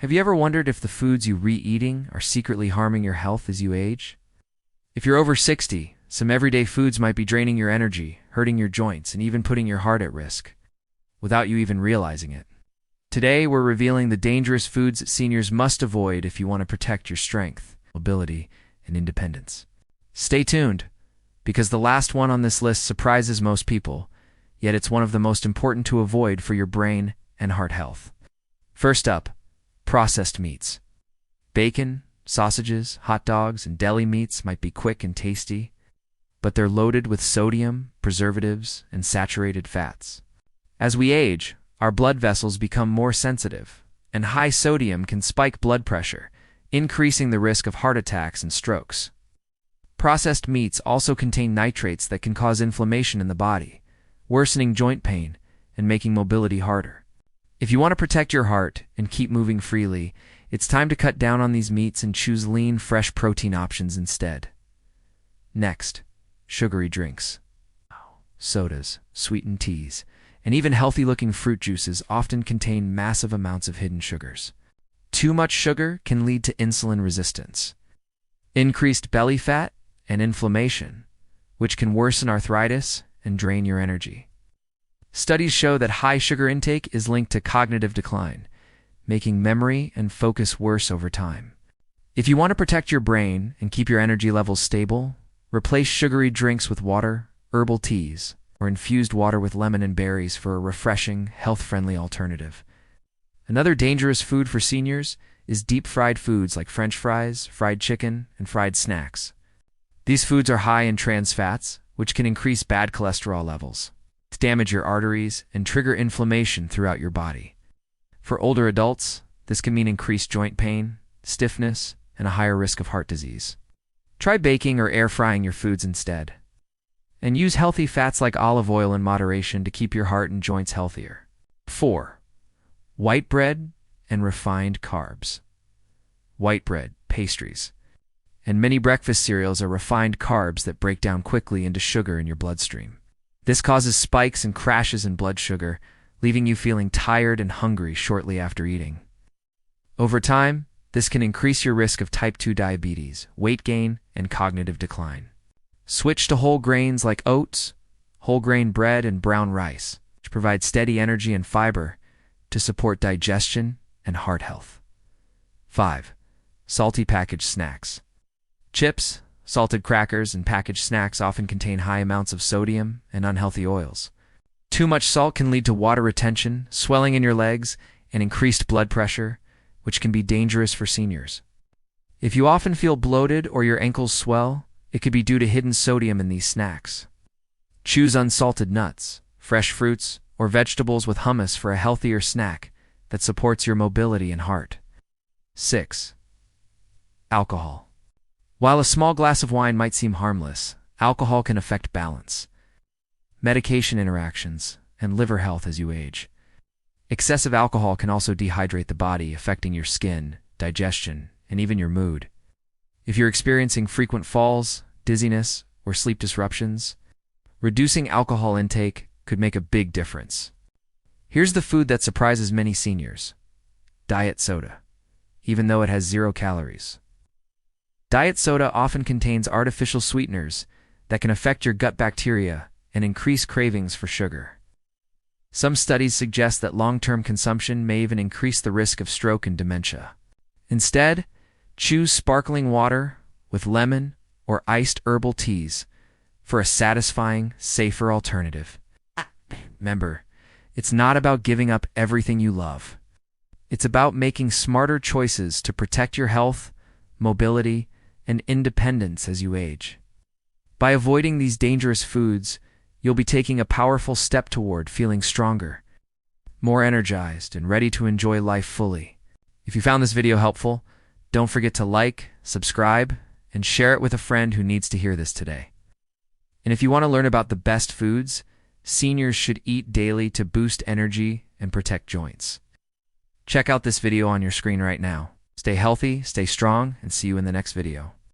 Have you ever wondered if the foods you re-eating are secretly harming your health as you age? If you're over 60, some everyday foods might be draining your energy, hurting your joints, and even putting your heart at risk, without you even realizing it. Today, we're revealing the dangerous foods that seniors must avoid if you want to protect your strength, mobility, and independence. Stay tuned, because the last one on this list surprises most people, yet it's one of the most important to avoid for your brain and heart health. First up, processed meats. Bacon, sausages, hot dogs, and deli meats might be quick and tasty, but they're loaded with sodium, preservatives, and saturated fats. As we age, our blood vessels become more sensitive, and high sodium can spike blood pressure, increasing the risk of heart attacks and strokes. Processed meats also contain nitrates that can cause inflammation in the body, worsening joint pain and making mobility harder. If you want to protect your heart and keep moving freely, it's time to cut down on these meats and choose lean, fresh protein options instead. Next, sugary drinks. Sodas, sweetened teas, and even healthy-looking fruit juices often contain massive amounts of hidden sugars. Too much sugar can lead to insulin resistance, increased belly fat, and inflammation, which can worsen arthritis and drain your energy. Studies show that high sugar intake is linked to cognitive decline, making memory and focus worse over time. If you want to protect your brain and keep your energy levels stable, replace sugary drinks with water, herbal teas, or infused water with lemon and berries for a refreshing, health-friendly alternative. Another dangerous food for seniors is deep-fried foods like French fries, fried chicken, and fried snacks. These foods are high in trans fats, which can increase bad cholesterol levels, damage your arteries, and trigger inflammation throughout your body. For older adults, this can mean increased joint pain, stiffness, and a higher risk of heart disease. Try baking or air frying your foods instead. And use healthy fats like olive oil in moderation to keep your heart and joints healthier. 4. White bread and refined carbs. White bread, pastries, and many breakfast cereals are refined carbs that break down quickly into sugar in your bloodstream. This causes spikes and crashes in blood sugar, leaving you feeling tired and hungry shortly after eating. Over time, this can increase your risk of type 2 diabetes, weight gain, and cognitive decline. Switch to whole grains like oats, whole grain bread, and brown rice, which provide steady energy and fiber to support digestion and heart health. 5. Salty packaged snacks. Chips, salted crackers, and packaged snacks often contain high amounts of sodium and unhealthy oils. Too much salt can lead to water retention, swelling in your legs, and increased blood pressure, which can be dangerous for seniors. If you often feel bloated or your ankles swell, it could be due to hidden sodium in these snacks. Choose unsalted nuts, fresh fruits, or vegetables with hummus for a healthier snack that supports your mobility and heart. 6. Alcohol. While a small glass of wine might seem harmless, alcohol can affect balance, medication interactions, and liver health as you age. Excessive alcohol can also dehydrate the body, affecting your skin, digestion, and even your mood. If you're experiencing frequent falls, dizziness, or sleep disruptions, reducing alcohol intake could make a big difference. Here's the food that surprises many seniors: diet soda, even though it has 0 calories. Diet soda often contains artificial sweeteners that can affect your gut bacteria and increase cravings for sugar. Some studies suggest that long-term consumption may even increase the risk of stroke and dementia. Instead, choose sparkling water with lemon or iced herbal teas for a satisfying, safer alternative. Remember, it's not about giving up everything you love. It's about making smarter choices to protect your health, mobility, and independence as you age. By avoiding these dangerous foods, you'll be taking a powerful step toward feeling stronger, more energized, and ready to enjoy life fully. If you found this video helpful, don't forget to like, subscribe, and share it with a friend who needs to hear this today. And if you want to learn about the best foods seniors should eat daily to boost energy and protect joints, check out this video on your screen right now. Stay healthy, stay strong, and see you in the next video.